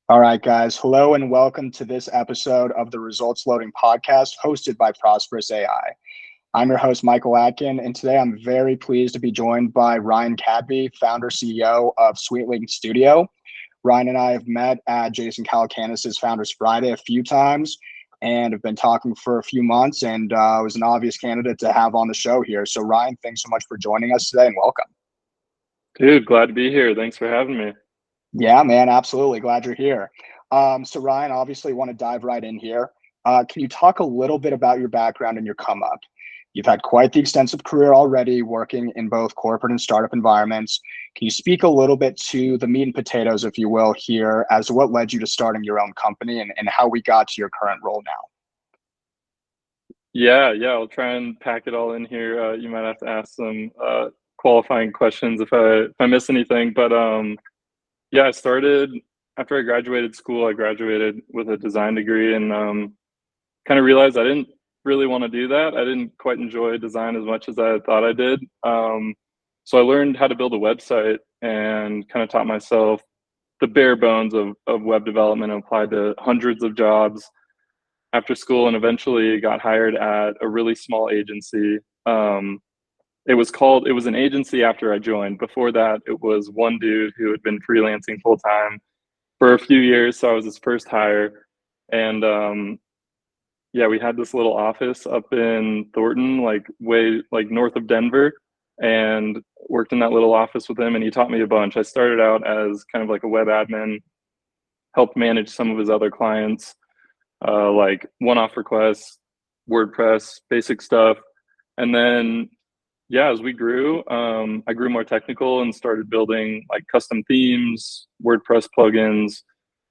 All right, guys. Hello and welcome to this episode of the Results Loading podcast hosted by Prosperous AI. I'm your host, Michael Atkin, and today I'm very pleased to be joined by Ryan Cadby, founder CEO of SweetLink Studio. Ryan and I have met at Jason Calacanis' Founders Friday a few times and have been talking for a few months, and was an obvious candidate to have on the show here. So Ryan, thanks so much for joining us today and welcome. Dude, glad to be here. Thanks for having me. Yeah, man, absolutely. Glad you're here. So Ryan, obviously want to dive right in here. Can you talk a little bit about your background and your come up? You've had quite the extensive career already working in both corporate and startup environments. Can you speak a little bit to the meat and potatoes, if you will, here as to what led you to starting your own company and how we got to your current role now? Yeah, I'll try and pack it all in here. You might have to ask some qualifying questions if I miss anything. But yeah, I started after I graduated school. I graduated with a design degree and kind of realized I didn't really want to do that. I didn't quite enjoy design as much as I thought I did. So I learned how to build a website and kind of taught myself the bare bones of web development and applied to hundreds of jobs after school and eventually got hired at a really small agency. It was an agency after I joined. Before that, it was one dude who had been freelancing full time for a few years. So I was his first hire. And yeah, we had this little office up in Thornton, like way like north of Denver, and worked in that little office with him. And he taught me a bunch. I started out as kind of like a web admin, helped manage some of his other clients, like one-off requests, WordPress, basic stuff. And then, yeah, as we grew, I grew more technical and started building like custom themes, WordPress plugins,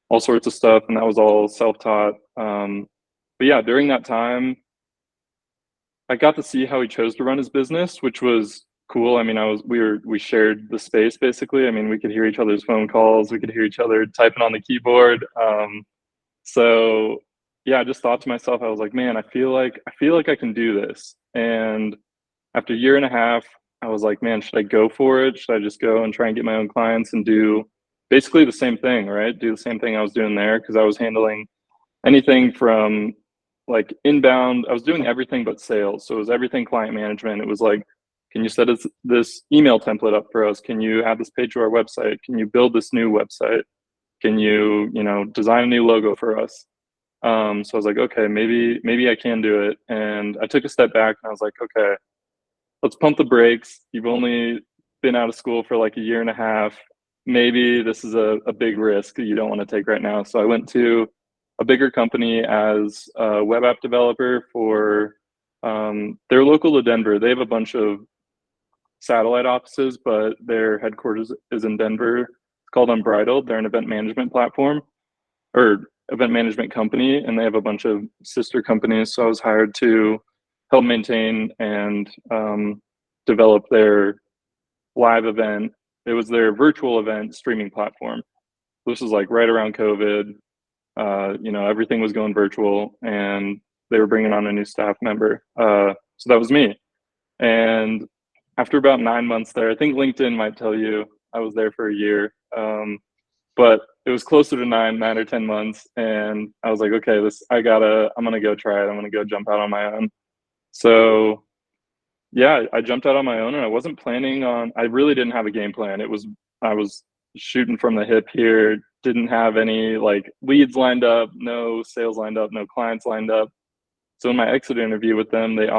all sorts of stuff. And that was all self-taught. But yeah, during that time, I got to see how he chose to run his business, which was cool. I mean, we shared the space basically. I mean, we could hear each other's phone calls, we could hear each other typing on the keyboard. So yeah, I just thought to myself, I was like, man, I feel like I can do this. And after a year and a half, I was like, man, should I go for it? Should I just go and try and get my own clients and do basically the same thing, right? Do the same thing I was doing there because I was handling anything from like inbound. I was doing everything but sales. So it was everything client management. It was like, can you set this email template up for us? Can you add this page to our website? Can you build this new website? Can you design a new logo for us? So I was like, okay, maybe I can do it. And I took a step back and I was like, okay, let's pump the brakes. You've only been out of school for like a year and a half. Maybe this is a big risk that you don't want to take right now. So I went to a bigger company as a web app developer for they're local to Denver. They have a bunch of satellite offices, but their headquarters is in Denver. It's called Unbridled. They're an event management platform or event management company, and they have a bunch of sister companies. So I was hired to help maintain and develop their live event. It was their virtual event streaming platform. This was like right around COVID. Everything was going virtual, and they were bringing on a new staff member. So that was me. And after about 9 months there, I think LinkedIn might tell you I was there for a year. But it was closer to 9 or 10 months. And I was like, okay, I'm going to go try it. I'm going to go jump out on my own. So yeah, I jumped out on my own and I really didn't have a game plan. I was shooting from the hip here, didn't have any like leads lined up, no sales lined up, no clients lined up. So in my exit interview with them, they they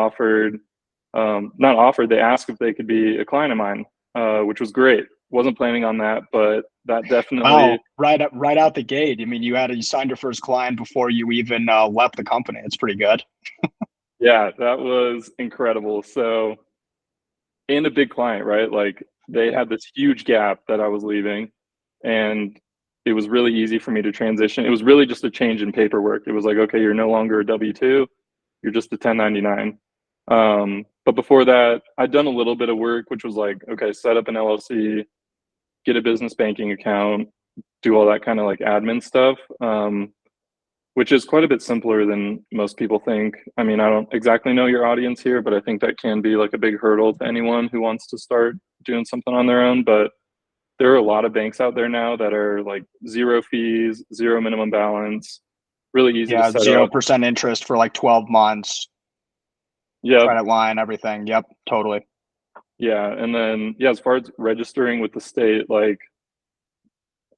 asked if they could be a client of mine, which was great. Wasn't planning on that, but that definitely. Wow, right out the gate. I mean, you signed your first client before you even left the company. It's pretty good. Yeah, that was incredible. So, and a big client, right? Like they had this huge gap that I was leaving, and it was really easy for me to transition. It was really just a change in paperwork. It was like, okay, you're no longer a W-2, you're just a 1099. But before that, I'd done a little bit of work, which was like, okay, set up an LLC, get a business banking account, do all that kind of like admin stuff. Which is quite a bit simpler than most people think. I mean, I don't exactly know your audience here, but I think that can be like a big hurdle to anyone who wants to start doing something on their own. But there are a lot of banks out there now that are like zero fees, zero minimum balance, really easy to Yeah, set up. 0% interest for like 12 months, Yep. credit line, everything. Yep, totally. Yeah. And then, yeah, as far as registering with the state, like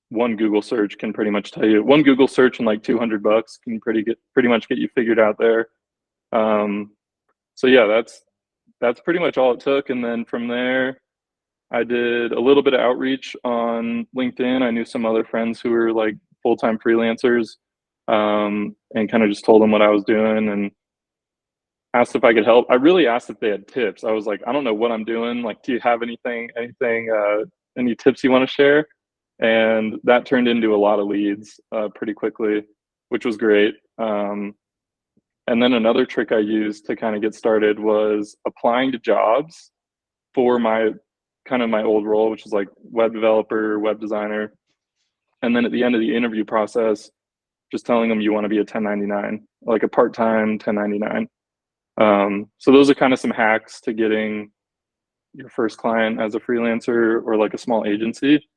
one Google search can pretty much tell you, one Google search and like $200 can pretty much get you figured out there. Um, so yeah, that's pretty much all it took. And then from there, I did a little bit of outreach on LinkedIn. I knew some other friends who were like full-time freelancers, and kind of just told them what I was doing and asked if I could help. I really asked if they had tips. I was like, I don't know what I'm doing. Like, do you have any tips you want to share? And that turned into a lot of leads pretty quickly, which was great. And then another trick I used to kind of get started was applying to jobs for my old role, which is like web developer, web designer. And then at the end of the interview process, just telling them you want to be a 1099, like a part-time 1099. So those are kind of some hacks to getting your first client as a freelancer or like a small agency.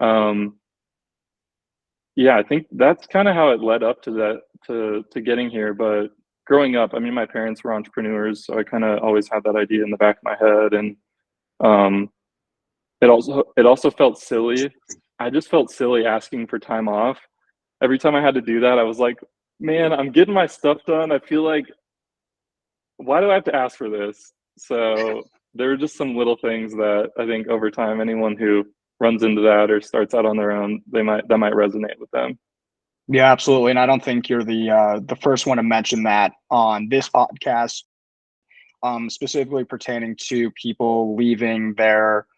Um, yeah, I think that's kind of how it led up to that, to getting here. But growing up, I mean, my parents were entrepreneurs, so I kind of always had that idea in the back of my head. And um, it also felt silly. I just felt silly asking for time off. Every time I had to do that, I was like, man, I'm getting my stuff done. I feel like, why do I have to ask for this? So there are just some little things that I think over time, anyone who runs into that or starts out on their own, that might resonate with them. Yeah, absolutely. And I don't think you're the first one to mention that on this podcast, specifically pertaining to people leaving their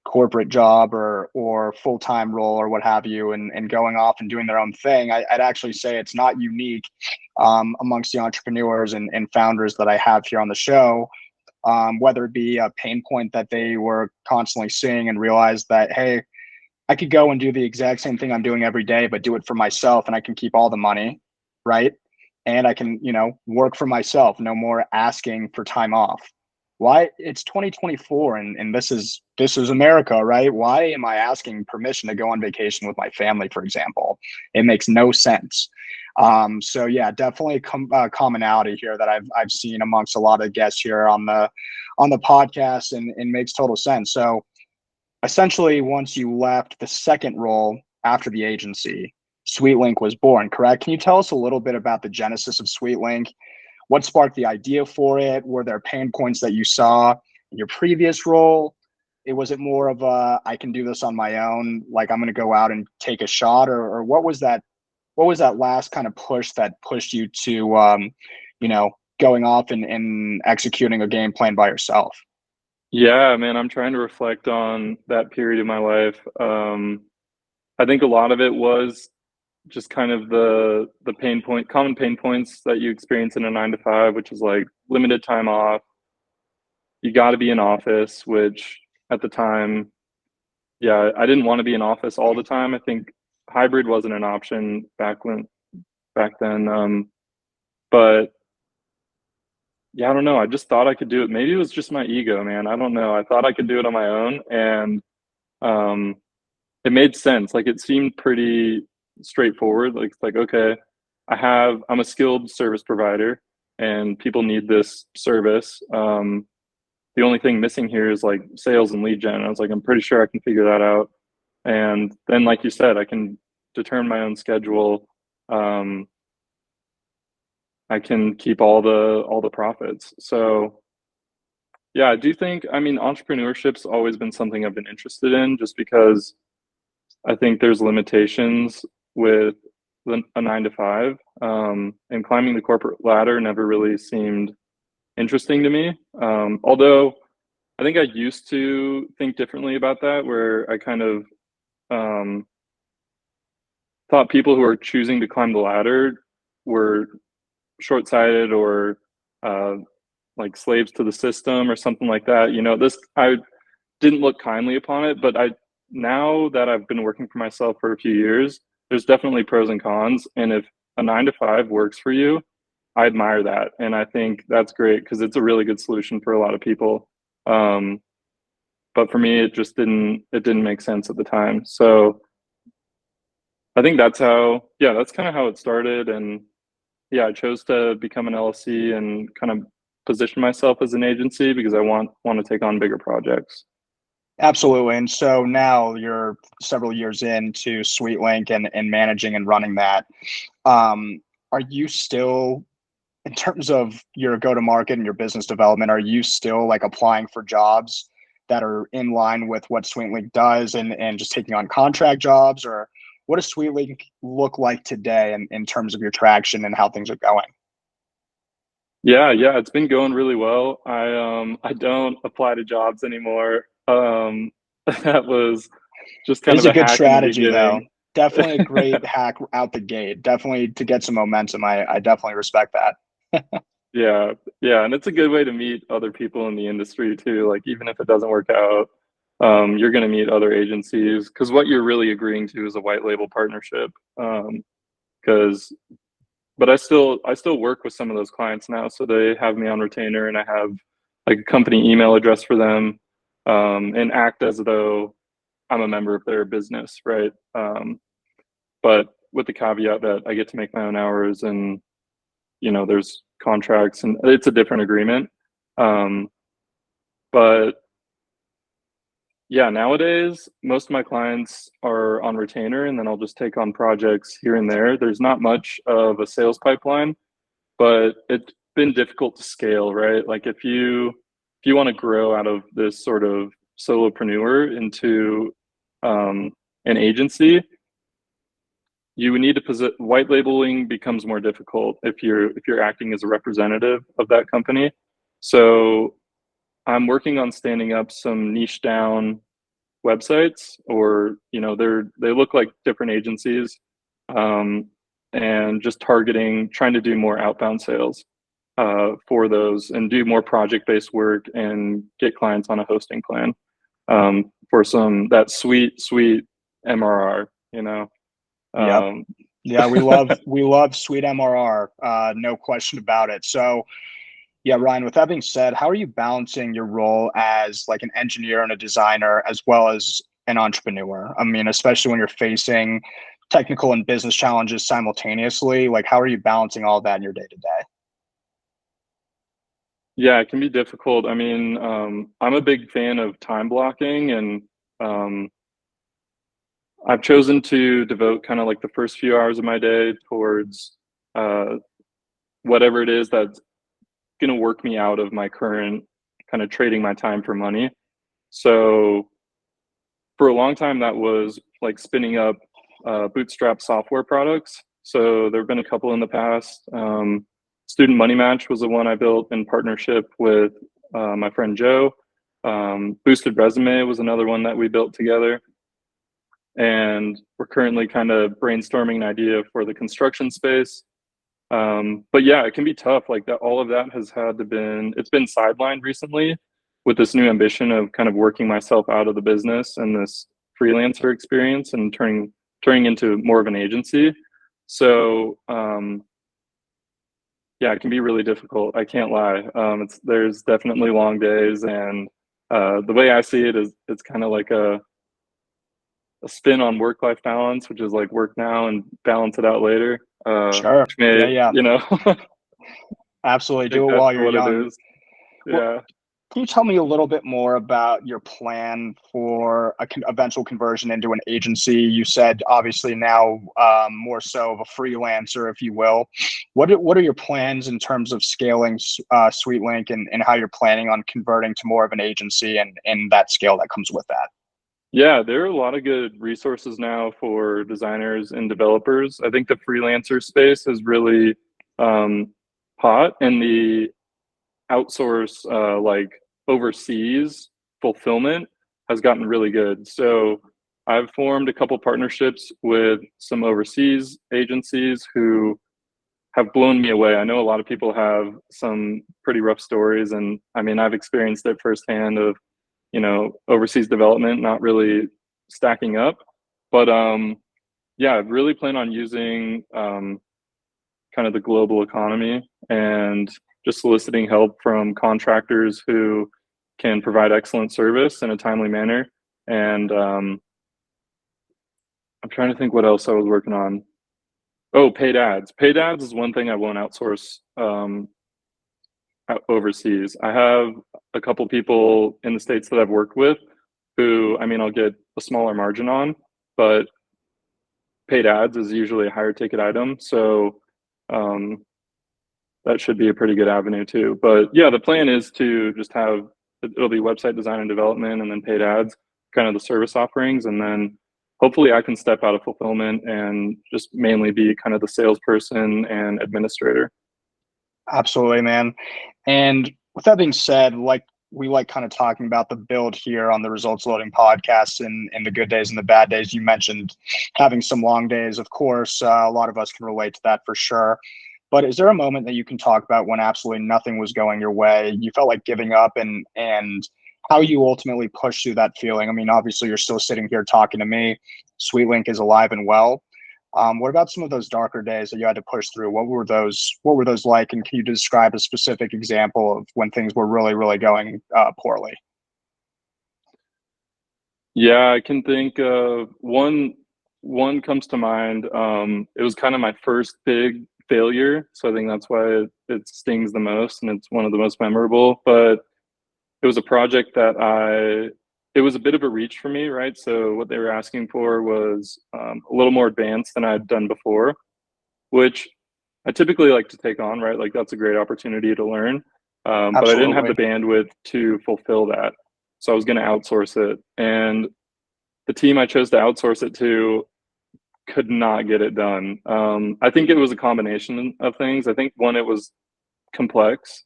corporate job or full-time role or what have you, and going off and doing their own thing. I'd actually say it's not unique amongst the entrepreneurs and founders that I have here on the show, whether it be a pain point that they were constantly seeing and realized that, hey, I could go and do the exact same thing I'm doing every day, but do it for myself, and I can keep all the money, right? And I can, work for myself, no more asking for time off. Why? It's 2024, and this is America, right? Why am I asking permission to go on vacation with my family, for example? It makes no sense. So yeah, definitely commonality here that I've seen amongst a lot of guests here on the podcast, and makes total sense. So essentially, once you left the second role after the agency, SweetLink was born, correct? Can you tell us a little bit about the genesis of SweetLink? What sparked the idea for it? Were there pain points that you saw in your previous role? Was it more of a, I can do this on my own, like I'm going to go out and take a shot, or what was that? What was that last kind of push that pushed you to, going off and executing a game plan by yourself? Yeah, man, I'm trying to reflect on that period of my life. I think a lot of it was just kind of the common pain points that you experience in a 9 to 5, which is like limited time off. You got to be in office, which at the time, yeah, I didn't want to be in office all the time. I think hybrid wasn't an option back then. But yeah, I don't know. I just thought I could do it. Maybe it was just my ego, man. I don't know. I thought I could do it on my own, and um, it made sense. Like it seemed pretty straightforward. Like okay, I'm a skilled service provider, and people need this service. The only thing missing here is like sales and lead gen. I was like, I'm pretty sure I can figure that out. And then, like you said, I can determine my own schedule. Um, I can keep all the profits. So yeah, I do think, I mean, entrepreneurship's always been something I've been interested in, just because I think there's limitations with a 9 to 5, and climbing the corporate ladder never really seemed interesting to me. Although I think I used to think differently about that, where I kind of um, thought people who are choosing to climb the ladder were short-sighted or uh, like slaves to the system or something like that. This I didn't look kindly upon it, but I now that I've been working for myself for a few years, there's definitely pros and cons. And if a 9 to 5 works for you, I admire that, and I think that's great because it's a really good solution for a lot of people. Um, but for me, it didn't make sense at the time. So I think that's kind of how it started. And yeah, I chose to become an LLC and kind of position myself as an agency because I want to take on bigger projects. Absolutely. And so now you're several years into SweetLink and managing and running that. Are you still, in terms of your go-to-market and your business development, are you still like applying for jobs that are in line with what SweetLink does and just taking on contract jobs? Or what does SweetLink look like today in terms of your traction and how things are going? Yeah, it's been going really well. I don't apply to jobs anymore. That was just It kind is of a a good hack in the strategy, though. beginning. Definitely a great hack out the gate. Definitely to get some momentum. I definitely respect that. Yeah, yeah, and it's a good way to meet other people in the industry too. Like even if it doesn't work out, you're going to meet other agencies because what you're really agreeing to is a white label partnership. Because, but I still work with some of those clients now, so they have me on retainer, and I have like a company email address for them, and act as though I'm a member of their business, right? But with the caveat that I get to make my own hours and there's contracts and it's a different agreement. Um, but yeah, nowadays most of my clients are on retainer, and then I'll just take on projects here and there. There's not much of a sales pipeline, but it's been difficult to scale, right? Like if you want to grow out of this sort of solopreneur into an agency, you would need to white labeling becomes more difficult if you're acting as a representative of that company. So I'm working on standing up some niche down websites, or they look like different agencies, um, and just trying to do more outbound sales for those, and do more project based work and get clients on a hosting plan, for some that sweet MRR. Yep. Um, Yeah, we love sweet MRR. No question about it. So yeah, Ryan, with that being said, how are you balancing your role as like an engineer and a designer as well as an entrepreneur? I mean, especially when you're facing technical and business challenges simultaneously, like how are you balancing all that in your day to day? Yeah, it can be difficult. I mean, I'm a big fan of time blocking, and um, I've chosen to devote kind of like the first few hours of my day towards uh, whatever it is that's going to work me out of my current kind of trading my time for money. So for a long time, that was like spinning up bootstrap software products. So there have been a couple in the past. Student Money Match was the one I built in partnership with my friend Joe. Boosted Resume was another one that we built together. And we're currently kind of brainstorming an idea for the construction space. But yeah, it can be tough. Like that, all of that it's been sidelined recently with this new ambition of kind of working myself out of the business and this freelancer experience and turning into more of an agency. So yeah, it can be really difficult. I can't lie. There's definitely long days, and the way I see it is it's kind of like a spin on work-life balance, which is like work now and balance it out later. Sure. Which Yeah, may, yeah. I Absolutely. think Do it that's while you're what it young. is. Well, Yeah. can you tell me a little bit more about your plan for a eventual conversion into an agency? You said obviously now more so of a freelancer, if you will. What are your plans in terms of scaling SweetLink and how you're planning on converting to more of an agency and that scale that comes with that? Yeah, there are a lot of good resources now for designers and developers. I think the freelancer space is really hot, and the outsource like overseas fulfillment has gotten really good. So I've formed a couple partnerships with some overseas agencies who have blown me away. I know a lot of people have some pretty rough stories, and I mean I've experienced it firsthand of overseas development not really stacking up. But yeah, I really plan on using kind of the global economy and just soliciting help from contractors who can provide excellent service in a timely manner. And I'm trying to think what else I was working on. Oh, paid ads. Paid ads is one thing I won't outsource overseas. I have a couple people in the States that I've worked with who, I mean, I'll get a smaller margin on, but paid ads is usually a higher ticket item. So um, that should be a pretty good avenue too. But yeah, the plan is to just have, it'll be website design and development and then paid ads, kind of the service offerings. And then hopefully I can step out of fulfillment and just mainly be kind of the salesperson and administrator. Absolutely, man. And with that being said, like we like kind of talking about the build here on the results loading podcast and the good days and the bad days. You mentioned having some long days, of course. A lot of us can relate to that for sure. But is there a moment that you can talk about when absolutely nothing was going your way? You felt like giving up and how you ultimately pushed through that feeling? I mean, obviously you're still sitting here talking to me. SweetLink is alive and well. What about some of those darker days that you had to push through? What were those? What were those like? And can you describe a specific example of when things were really, really going poorly? Yeah, I can think of one. One comes to mind. It was kind of my first big failure, so I think that's why it stings the most, and it's one of the most memorable. But it was a project that it was a bit of a reach for me, right? So what they were asking for was a little more advanced than I'd done before, which I typically like to take on, right? Like that's a great opportunity to learn. But I didn't have Absolutely. the bandwidth to fulfill that. So I was going to outsource it. And the team I chose to outsource it to could not get it done. I think it was a combination of things. I think one, it was complex.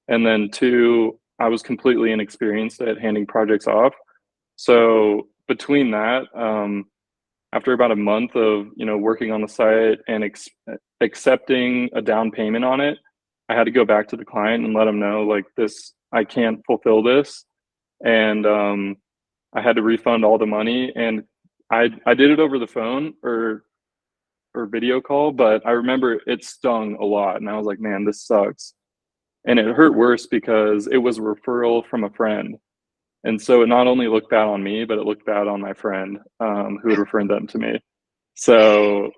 And then two, I was completely inexperienced at handing projects off. So between that, after about a month of working on the site and accepting a down payment on it, I had to go back to the client and let them know like this, I can't fulfill this, and I had to refund all the money. And I did it over the phone or video call, but I remember it stung a lot, and I was like, man, this sucks. And it hurt worse because it was a referral from a friend. And so it not only looked bad on me, but it looked bad on my friend who had referred them to me. So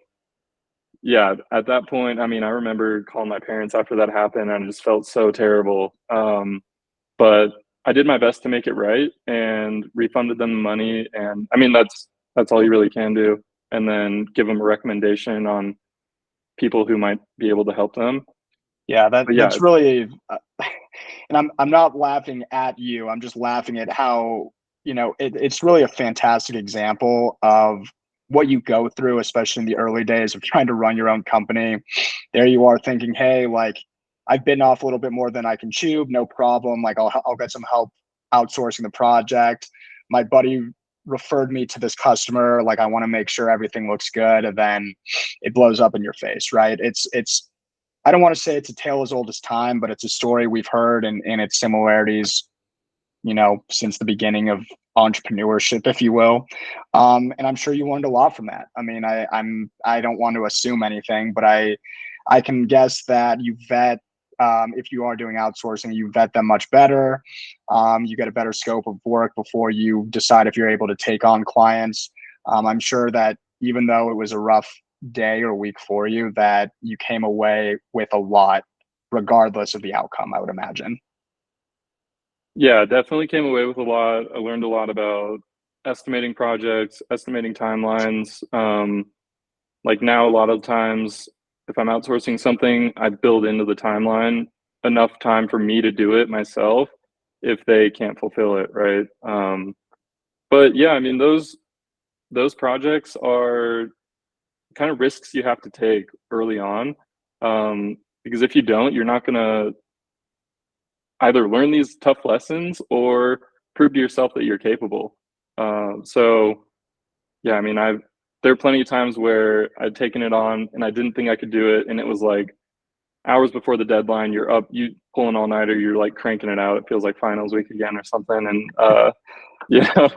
yeah, at that point, I mean, I remember calling my parents after that happened and I just felt so terrible. But I did my best to make it right and refunded them the money. And I mean, that's all you really can do. And then give them a recommendation on people who might be able to help them. Yeah, But yeah, that's really, and I'm not laughing at you. I'm just laughing at how it's really a fantastic example of what you go through, especially in the early days of trying to run your own company. There you are thinking, hey, like I've bitten off a little bit more than I can chew. No problem. Like I'll get some help outsourcing the project. My buddy referred me to this customer. Like I want to make sure everything looks good, and then it blows up in your face, right? It's I don't want to say it's a tale as old as time, but it's a story we've heard and its similarities, since the beginning of entrepreneurship, if you will. And I'm sure you learned a lot from that. I mean, I don't want to assume anything, but I can guess that you vet, if you are doing outsourcing, you vet them much better. You get a better scope of work before you decide if you're able to take on clients. I'm sure that even though it was a rough day or week for you, that you came away with a lot, regardless of the outcome, I would imagine. yeah, definitely came away with a lot. I learned a lot about estimating projects, estimating timelines. Like now, a lot of times, if I'm outsourcing something, I build into the timeline enough time for me to do it myself if they can't fulfill it, right? But yeah, I mean, those projects are kind of risks you have to take early on, because if you don't, you're not going to either learn these tough lessons or prove to yourself that you're capable. So yeah, I mean, there are plenty of times where I'd taken it on and I didn't think I could do it, and it was like hours before the deadline. You're up, you pulling all nighter, you're like cranking it out. It feels like finals week again or something, and yeah,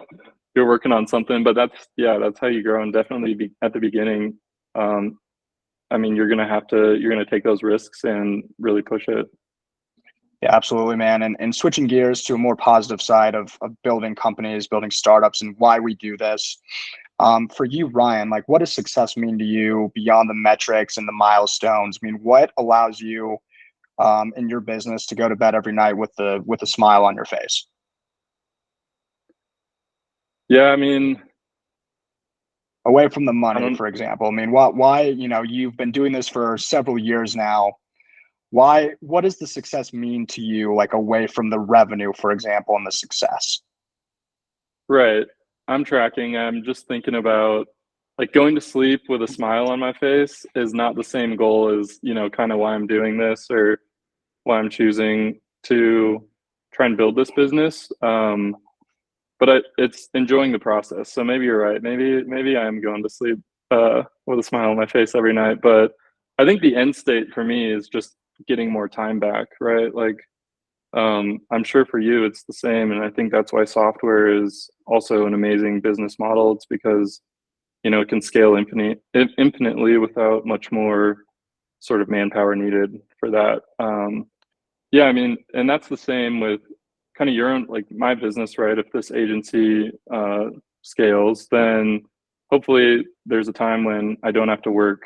you're working on something. But that's how you grow, and definitely at the beginning. I mean, you're gonna take those risks and really push it. Yeah, absolutely, man. And switching gears to a more positive side of building companies, building startups, and why we do this. For you, Ryan, like what does success mean to you beyond the metrics and the milestones? I mean, what allows you in your business to go to bed every night with a smile on your face? Yeah, I mean, Away from the I money, don't. for example. I mean, why, you've been doing this for several years now. What does the success mean to you, like away from the revenue, for example, and the success? Right. I'm tracking. I'm just thinking about like going to sleep with a smile on my face is not the same goal as, kind of why I'm doing this or why I'm choosing to try and build this business. It's enjoying the process. So maybe you're right. Maybe I am going to sleep with a smile on my face every night. But I think the end state for me is just getting more time back, right? Like I'm sure for you it's the same, and I think that's why software is also an amazing business model. It's because it can scale infinitely without much more sort of manpower needed for that. Yeah, I mean, and that's the same with kind of your own, like my business, right? If this agency scales, then hopefully there's a time when I don't have to work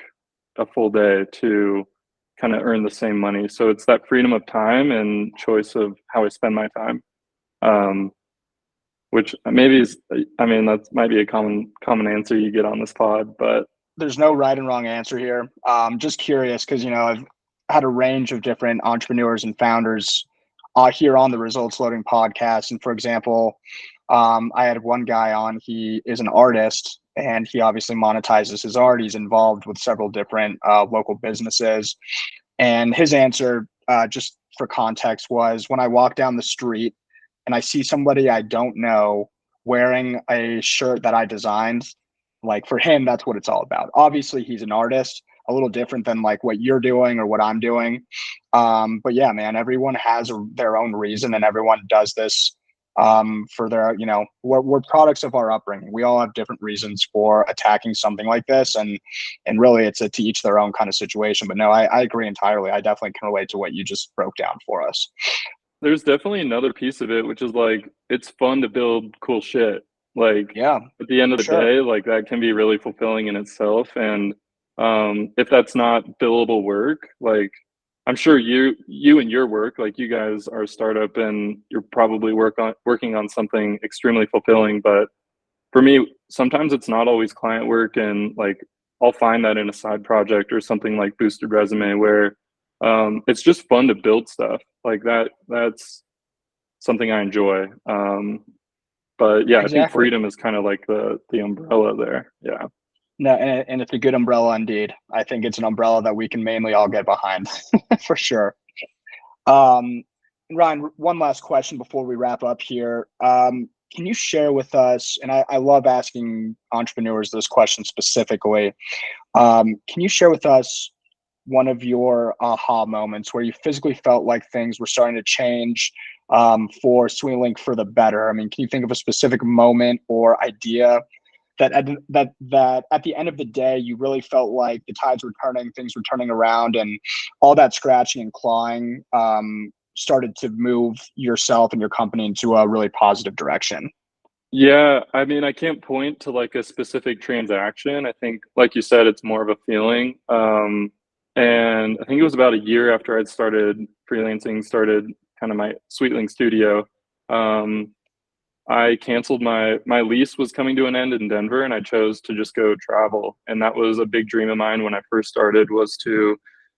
a full day to kind of earn the same money. So it's that freedom of time and choice of how I spend my time, um, which maybe is, I mean, that might be a common answer you get on this pod, but There's no right and wrong answer here. Just curious because I've had a range of different entrepreneurs and founders here on the Results Loading podcast. And for example, I had one guy on. He is an artist, and he obviously monetizes his art. He's involved with several different local businesses. And his answer, just for context, was when I walk down the street and I see somebody I don't know wearing a shirt that I designed, like for him, that's what it's all about. Obviously, he's an artist, a little different than like what you're doing or what I'm doing. But yeah, man, everyone has their own reason, and everyone does this for their, we're products of our upbringing. We all have different reasons for attacking something like this, and really, it's a to each their own kind of situation. But no, I agree entirely. I definitely can relate to what you just broke down for us. there's definitely another piece of it, which is like it's fun to build cool shit. Like Yeah, at the end of for the sure. day, like that can be really fulfilling in itself. And if that's not billable work, like I'm sure you and your work, like you guys are a startup and you're probably working on something extremely fulfilling. But for me, sometimes it's not always client work, and like I'll find that in a side project or something like Boosted Resume where it's just fun to build stuff like that. That's something I enjoy. But yeah, I think Exactly. freedom is kind of like the umbrella there. Yeah. No, and it's a good umbrella indeed. I think it's an umbrella that we can mainly all get behind for sure. Um, Ryan, one last question before we wrap up here. Can you share with us, and I love asking entrepreneurs this question specifically, can you share with us one of your aha moments where you physically felt like things were starting to change for SweetLink for the better? I mean, can you think of a specific moment or idea that at the end of the day you really felt like the tides were turning, things were turning around, and all that scratching and clawing started to move yourself and your company into a really positive direction? Yeah, I mean, I can't point to like a specific transaction. I think, like you said, it's more of a feeling. And I think it was about a year after I'd started freelancing, started kind of my Sweetling studio. Um, I canceled my lease was coming to an end in Denver, and I chose to just go travel. And that was a big dream of mine when I first started, was to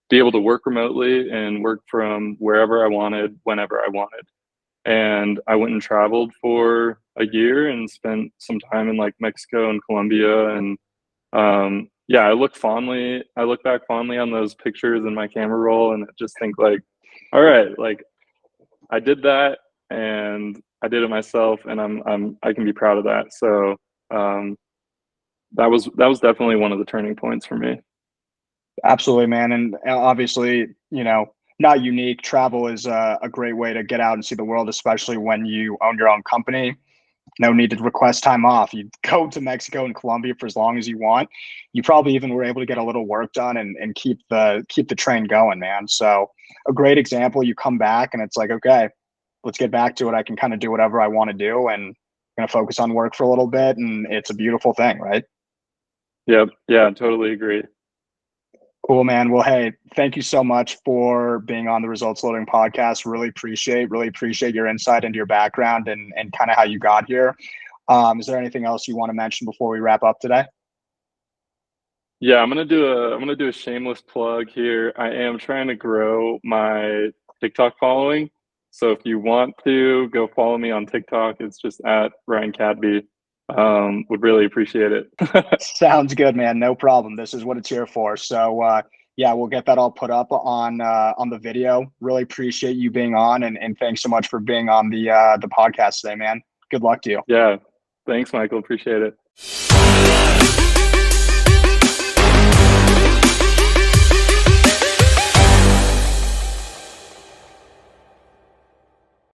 be able to work remotely and work from wherever I wanted, whenever I wanted. And I went and traveled for a year and spent some time in like Mexico and Colombia. And yeah, I look back fondly on those pictures in my camera roll, and I just think like, all right, like I did that and I did it myself, and I can be proud of that. So um, that was definitely one of the turning points for me. Absolutely, man. And obviously, not unique. Travel is a great way to get out and see the world, especially when you own your own company. no need to request time off. You go to Mexico and Colombia for as long as you want. You probably even were able to get a little work done and keep the train going, man. So a great example. You come back and it's like, okay, let's get back to it. I can kind of do whatever I want to do and going to focus on work for a little bit. And it's a beautiful thing, right? Yep. Yeah, totally agree. Cool, man. Well, hey, thank you so much for being on the Results Loading podcast. Really appreciate your insight into your background and kind of how you got here. Is there anything else you want to mention before we wrap up today? Yeah, I'm gonna do a shameless plug here. I am trying to grow my TikTok following. So if you want to go follow me on TikTok, it's just at Ryan Cadby. Would really appreciate it. Sounds good, man. No problem. This is what it's here for. So yeah, we'll get that all put up on the video. Really appreciate you being on and thanks so much for being on the podcast today, man. Good luck to you. Yeah. Thanks, Michael. Appreciate it.